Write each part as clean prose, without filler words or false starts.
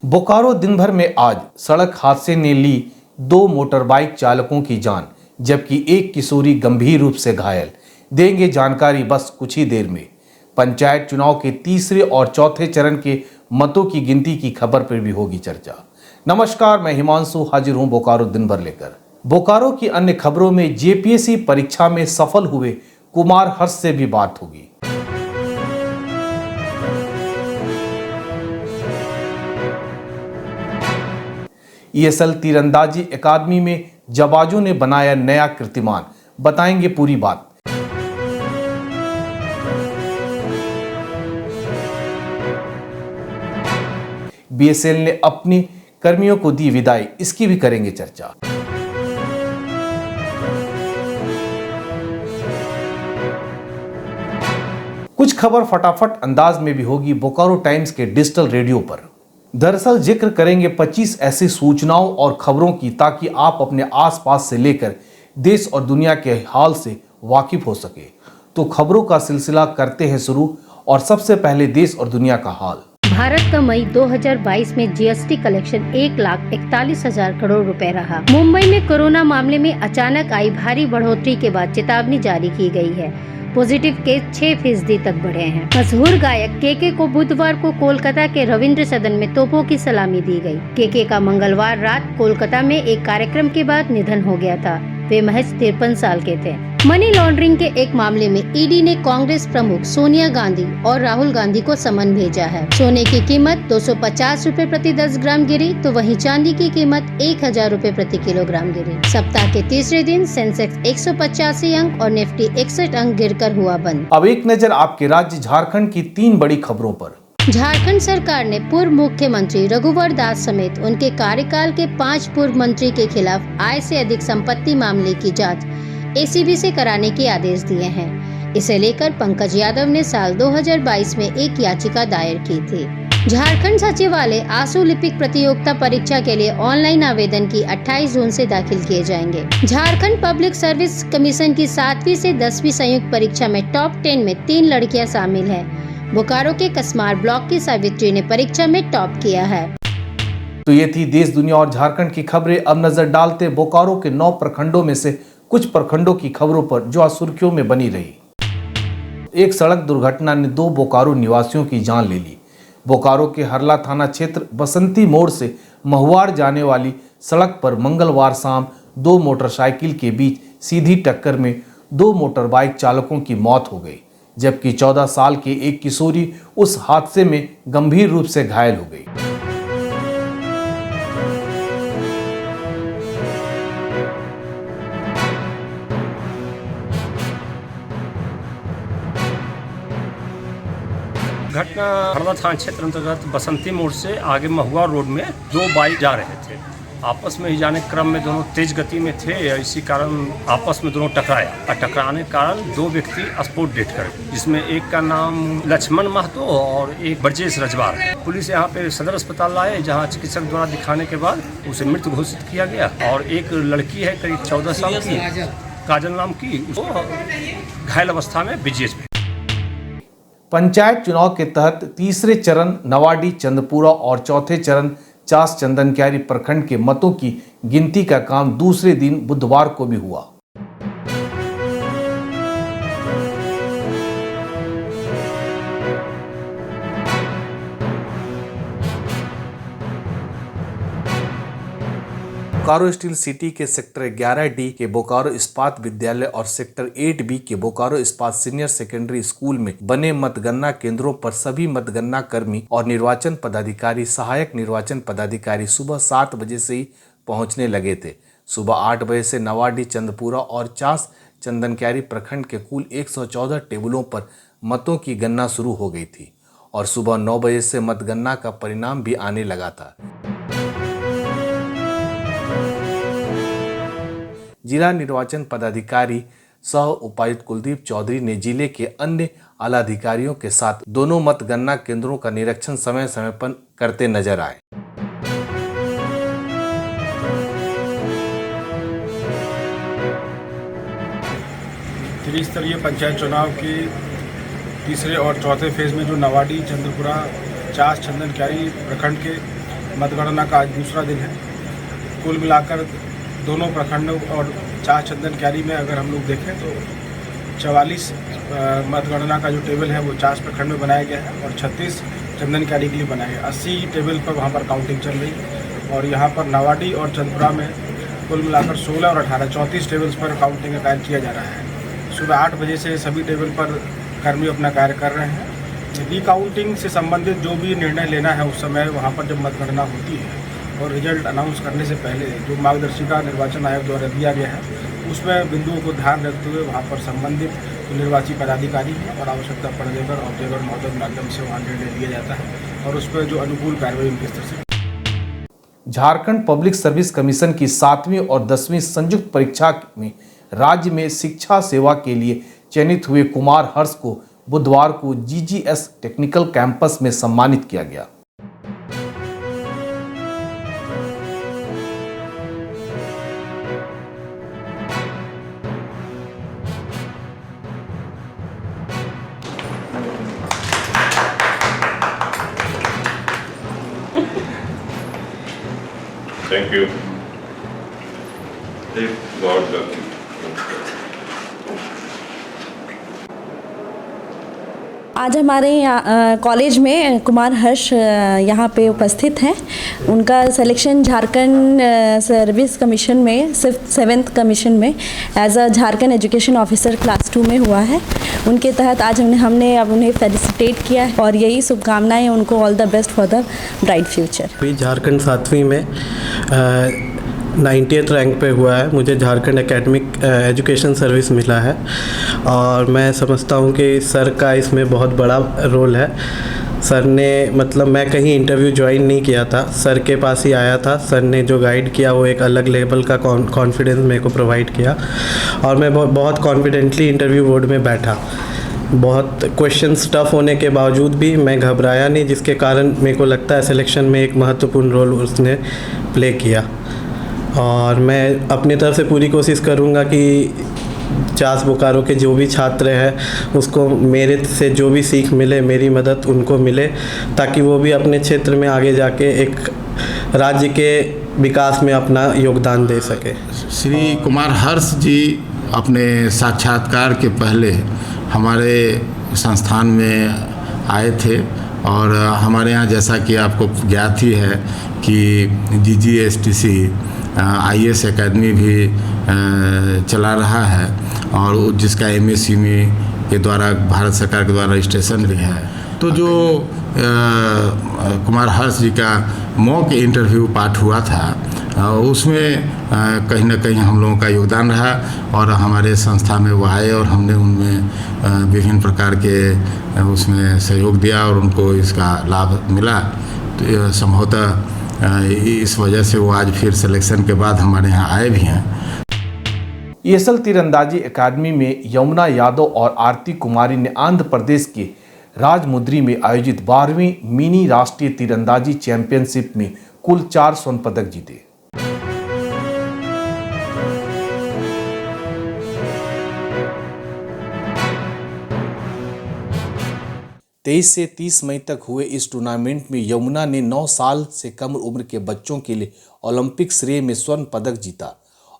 बोकारो दिन भर में आज सड़क हादसे ने ली 2 मोटरबाइक चालकों की जान, जबकि एक किशोरी गंभीर रूप से घायल। देंगे जानकारी बस कुछ ही देर में। पंचायत चुनाव के तीसरे और चौथे चरण के मतों की गिनती की खबर पर भी होगी चर्चा। नमस्कार, मैं हिमांशु हाजिर हूं बोकारो दिन भर लेकर। बोकारो की अन्य खबरों में जेपीएससी परीक्षा में सफल हुए कुमार हर्ष से भी बात होगी। ईएसएल तीरंदाजी अकादमी में जाबाजों ने बनाया नया कीर्तिमान, बताएंगे पूरी बात। बीएसएल ने अपनी कर्मियों को दी विदाई, इसकी भी करेंगे चर्चा। कुछ खबर फटाफट अंदाज में भी होगी बोकारो टाइम्स के डिजिटल रेडियो पर। दरअसल जिक्र करेंगे 25 ऐसी सूचनाओं और खबरों की, ताकि आप अपने आसपास से लेकर देश और दुनिया के हाल से वाकिफ हो सके। तो खबरों का सिलसिला करते हैं शुरू, और सबसे पहले देश और दुनिया का हाल। भारत का मई 2022 में जीएसटी कलेक्शन 1,41,000 करोड़ रुपए रहा। मुंबई में कोरोना मामले में अचानक आई भारी बढ़ोतरी के बाद चेतावनी जारी की गई है। पॉजिटिव केस 6% तक बढ़े हैं। मशहूर गायक केके को बुधवार को कोलकाता के रविंद्र सदन में तोपों की सलामी दी गई। केके का मंगलवार रात कोलकाता में एक कार्यक्रम के बाद निधन हो गया था। वे महज 53 साल के थे। मनी लॉन्ड्रिंग के एक मामले में ईडी ने कांग्रेस प्रमुख सोनिया गांधी और राहुल गांधी को समन भेजा है। सोने की कीमत 250 रुपए प्रति 10 ग्राम गिरी, तो वहीं चांदी की कीमत 1,000 रुपए प्रति किलोग्राम गिरी। सप्ताह के तीसरे दिन सेंसेक्स 185 अंक और निफ्टी 61 अंक गिरकर हुआ बंद। अब एक नजर आपके राज्य झारखंड की 3 बड़ी खबरों पर। झारखंड सरकार ने पूर्व मुख्यमंत्री रघुवर दास समेत उनके कार्यकाल के 5 पूर्व मंत्री के खिलाफ आय से अधिक संपत्ति मामले की जांच एसीबी से कराने के आदेश दिए हैं। इसे लेकर पंकज यादव ने साल 2022 में एक याचिका दायर की थी। झारखंड सचिवालय आंसू लिपिक प्रतियोगिता परीक्षा के लिए ऑनलाइन आवेदन की 28 जून से दाखिल किए जाएंगे। झारखंड पब्लिक सर्विस कमीशन की 7वीं से 10वीं संयुक्त परीक्षा में टॉप 10 में 3 लड़कियां शामिल हैं। बोकारो के कसमार ब्लॉक की सावित्री ने परीक्षा में टॉप किया है। तो ये थी देश, दुनिया और झारखंड की खबरें। अब नजर डालते बोकारो के 9 प्रखंडों में से कुछ प्रखंडों की खबरों पर, जो आज सुर्खियों में बनी रही। एक सड़क दुर्घटना ने 2 बोकारो निवासियों की जान ले ली। बोकारो के हरला थाना क्षेत्र बसंती मोड़ से महुआर जाने वाली सड़क पर मंगलवार शाम 2 मोटरसाइकिल के बीच सीधी टक्कर में 2 मोटरबाइक चालकों की मौत हो गई, जबकि 14 साल की एक किशोरी उस हादसे में गंभीर रूप से घायल हो गई। घटना हरदा थाना क्षेत्र अंतर्गत बसंती मोड़ से आगे महुआ रोड में 2 बाइक जा रहे थे। आपस में ही जाने क्रम में दोनों तेज गति में थे, इसी कारण आपस में दोनों टकराया और टकराने के कारण 2 व्यक्ति स्पॉट डेथ कर गए, जिसमें एक का नाम लक्ष्मण महतो और एक ब्रजेश रजवार है। पुलिस यहाँ पे सदर अस्पताल लाए, जहाँ चिकित्सक द्वारा दिखाने के बाद उसे मृत घोषित किया गया। और एक लड़की है करीब 14 साल की, काजल नाम की, उसको घायल अवस्था में बीजीएच में। पंचायत चुनाव के तहत तीसरे चरण नवाडी चंदपुरा और चौथे चरण चास चंदनक्यारी प्रखंड के मतों की गिनती का काम दूसरे दिन बुधवार को भी हुआ। बोकारो स्टील सिटी के सेक्टर 11D के बोकारो इस्पात विद्यालय और सेक्टर 8B के बोकारो इस्पात सीनियर सेकेंडरी स्कूल में बने मतगणना केंद्रों पर सभी मतगणना कर्मी और निर्वाचन पदाधिकारी, सहायक निर्वाचन पदाधिकारी सुबह 7 बजे से ही पहुंचने लगे थे। सुबह 8 बजे से नवाडी चंदपुरा और चास चंदनक्यारी प्रखंड के कुल 114 टेबलों पर मतों की गणना शुरू हो गई थी, और सुबह 9 बजे से मतगणना का परिणाम भी आने लगा था। जिला निर्वाचन पदाधिकारी सह उपायुक्त कुलदीप चौधरी ने जिले के अन्य आला अधिकारियों के साथ दोनों मतगणना केंद्रों का निरीक्षण समय समय पर करते नजर आए। त्रिस्तरीय पंचायत चुनाव के तीसरे और चौथे फेज में जो नवाडी चंद्रपुरा चास चंदनक्यारी प्रखंड के मतगणना का आज दूसरा दिन है। कुल मिलाकर दोनों प्रखंडों और चार चंदन क्यारी में अगर हम लोग देखें तो 44 मतगणना का जो टेबल है वो 4 प्रखंड में बनाया गया है और 36 चंदन क्यारी के लिए बनाया गया। 80 टेबल पर वहाँ पर काउंटिंग चल रही है और यहाँ पर नावाडी और चंदपुरा में कुल मिलाकर 16 और 18 34 टेबल्स पर काउंटिंग का कार्य किया जा रहा है। सुबह 8 बजे से सभी टेबल पर कर्मी अपना कार्य कर रहे हैं। रिकाउंटिंग से संबंधित जो भी निर्णय लेना है उस समय वहाँ पर जब मतगणना होती है और रिजल्ट अनाउंस करने से पहले जो मार्गदर्शिका निर्वाचन आयोग द्वारा दिया गया है उसमें बिंदुओं को ध्यान रखते हुए वहाँ पर संबंधित जो निर्वाची पदाधिकारी है और आवश्यकता पड़ने पर ऑब्जर्वर महोदय के माध्यम से वहाँ निर्णय लिया जाता है और उस पर जो अनुकूल कार्रवाई उनके स्तर से। झारखंड पब्लिक सर्विस कमीशन की 7वीं और 10वीं संयुक्त परीक्षा में राज्य में शिक्षा सेवा के लिए चयनित हुए कुमार हर्ष को बुधवार को जीजीएस टेक्निकल कैंपस में सम्मानित किया गया। Thank you. God bless you. आज हमारे यहाँ कॉलेज में कुमार हर्ष यहाँ पे उपस्थित हैं। उनका सिलेक्शन झारखंड सर्विस कमीशन में सिर्फ 7th कमीशन में as a Jharkhand education officer class 2 में हुआ है। उनके तहत आज हमने अब उन्हें फेलिसिटेट किया है और यही शुभकामनाएं उनको all the best for the bright future. अभी झारखंड 7वीं में 90th रैंक पे हुआ है। मुझे झारखंड एकेडमिक एजुकेशन सर्विस मिला है और मैं समझता हूँ कि सर का इसमें बहुत बड़ा रोल है। सर ने मतलब मैं कहीं इंटरव्यू ज्वाइन नहीं किया था, सर के पास ही आया था। सर ने जो गाइड किया वो एक अलग लेवल का कॉन्फिडेंस मेरे को प्रोवाइड किया और मैं बहुत कॉन्फिडेंटली इंटरव्यू बोर्ड में बैठा। बहुत क्वेश्चंस टफ होने के बावजूद भी मैं घबराया नहीं, जिसके कारण मेरे को लगता है सिलेक्शन में एक महत्वपूर्ण रोल उसने प्ले किया। और मैं अपनी तरफ से पूरी कोशिश करूँगा कि चास बोकारो के जो भी छात्र हैं उसको मेरे से जो भी सीख मिले, मेरी मदद उनको मिले, ताकि वो भी अपने क्षेत्र में आगे जाके एक राज्य के विकास में अपना योगदान दे सके। श्री कुमार हर्ष जी अपने साक्षात्कार के पहले हमारे संस्थान में आए थे और हमारे यहाँ जैसा कि आपको ज्ञात ही है कि GGSTC IAS एकेडमी भी चला रहा है और जिसका MSCME के द्वारा भारत सरकार के द्वारा रजिस्ट्रेशन भी है। तो जो कुमार हर्ष जी का मॉक इंटरव्यू पार्ट हुआ था उसमें कहीं ना कहीं हम लोगों का योगदान रहा और हमारे संस्था में वो आए और हमने उनमें विभिन्न प्रकार के उसमें सहयोग दिया और उनको इसका लाभ मिला। तो संभवतः इस वजह से वो आज फिर सिलेक्शन के बाद हमारे यहाँ आए भी हैं। ESL तीरंदाजी अकादमी में यमुना यादव और आरती कुमारी ने आंध्र प्रदेश के राजमुंद्री में आयोजित 12वीं मिनी राष्ट्रीय तीरंदाजी चैंपियनशिप में कुल 4 स्वर्ण पदक जीते। तेईस से 30 मई तक हुए इस टूर्नामेंट में यमुना ने 9 साल से कम उम्र के बच्चों के लिए ओलंपिक श्रेणी में स्वर्ण पदक जीता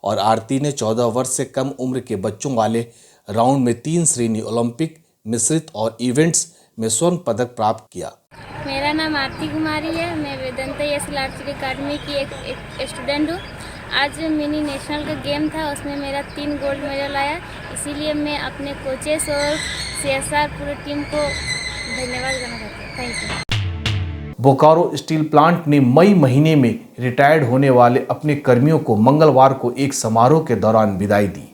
और आरती ने 14 वर्ष से कम उम्र के बच्चों वाले राउंड में 3 श्रेणी ओलंपिक मिश्रित और इवेंट्स में स्वर्ण पदक प्राप्त किया। मेरा नाम आरती कुमारी है। मैं वेदांता ESL आर्चरी अकादमी की एक स्टूडेंट हूँ। आज मिनी नेशनल का गेम था, उसमें मेरा 3 गोल्ड मेडल आया। इसीलिए मैं अपने कोचेस और CSR पूरी टीम को धन्यवाद करना चाहती हूँ। Thank you. Bokaro steel plant ने मई महीने में रिटायर्ड होने वाले अपने कर्मियों को मंगलवार को एक समारोह के दौरान विदाई दी।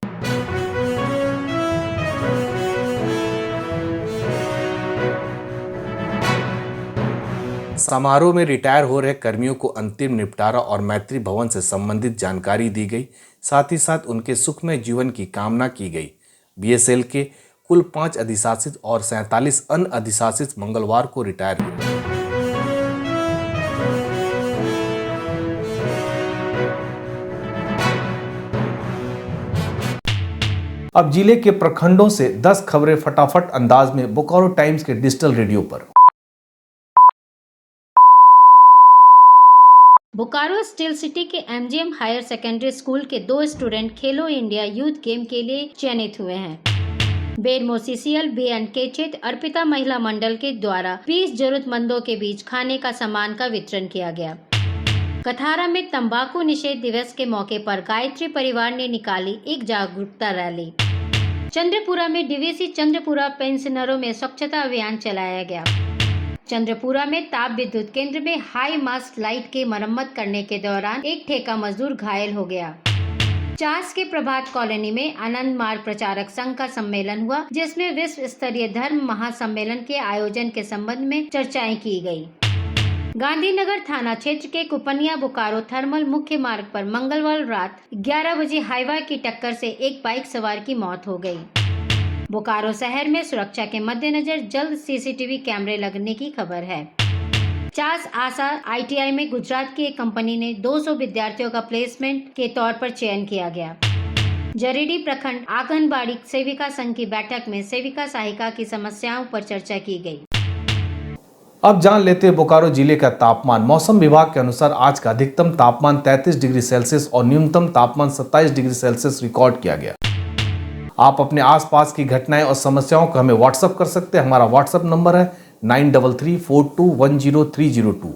समारोह में रिटायर हो रहे कर्मियों को अंतिम निपटारा और मैत्री भवन से संबंधित जानकारी दी गई। साथ ही साथ उनके सुखमय जीवन की कामना की गई। BSL के कुल 5 अधिशासित और 47 अन्य अधिशासित मंगलवार को रिटायर हुए। अब जिले के प्रखंडों से 10 खबरें फटाफट अंदाज में बोकारो टाइम्स के डिजिटल रेडियो पर। बोकारो स्टील सिटी के MGM हायर सेकेंडरी स्कूल के 2 स्टूडेंट खेलो इंडिया यूथ गेम के लिए चयनित हुए हैं। बेरमो CCL बेअनकेचित अर्पिता महिला मंडल के द्वारा 20 जरूरतमंदों के बीच खाने का सामान का वितरण किया गया। कथारा में तंबाकू निषेध दिवस के मौके पर गायत्री परिवार ने निकाली एक जागरूकता रैली। चंद्रपुरा में DVC चंद्रपुरा पेंशनरों में स्वच्छता अभियान चलाया गया। चंद्रपुरा में ताप विद्युत केंद्र में हाई मास्ट लाइट के मरम्मत करने के दौरान एक ठेका मजदूर घायल हो गया। चास के प्रभात कॉलोनी में आनंद मार्ग प्रचारक संघ का सम्मेलन हुआ, जिसमें विश्व स्तरीय धर्म महासम्मेलन के आयोजन के संबंध में चर्चाएं की गई। गांधीनगर थाना क्षेत्र के कुपनिया बोकारो थर्मल मुख्य मार्ग पर मंगलवार रात 11 बजे हाईवा की टक्कर से एक बाइक सवार की मौत हो गई। बोकारो शहर में सुरक्षा के मद्देनजर जल्द CCTV कैमरे लगने की खबर है। चास आशा ITI में गुजरात की एक कंपनी ने 200 विद्यार्थियों का प्लेसमेंट के तौर पर चयन किया गया। जरीडी प्रखंड आंगनबाड़ी सेविका संघ की बैठक में सेविका सहायिका की समस्याओं पर चर्चा की गई। अब जान लेते हैं बोकारो जिले का तापमान। मौसम विभाग के अनुसार आज का अधिकतम तापमान 33 डिग्री सेल्सियस और न्यूनतम तापमान 27 डिग्री सेल्सियस रिकॉर्ड किया गया। आप अपने आसपास की घटनाएं और समस्याओं को हमें व्हाट्सएप कर सकते हैं। हमारा व्हाट्सएप नंबर है 9334210302।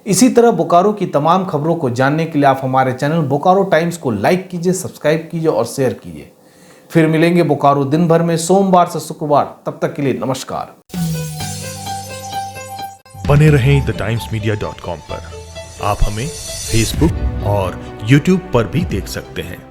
इसी तरह बोकारो की तमाम खबरों को जानने के लिए आप हमारे चैनल बोकारो टाइम्स को लाइक कीजिए, सब्सक्राइब कीजिए और शेयर कीजिए। फिर मिलेंगे बोकारो दिन भर में सोमवार से शुक्रवार। तब तक के लिए नमस्कार। बने रहें TheTimesMedia.com पर। आप हमें Facebook और YouTube पर भी देख सकते हैं।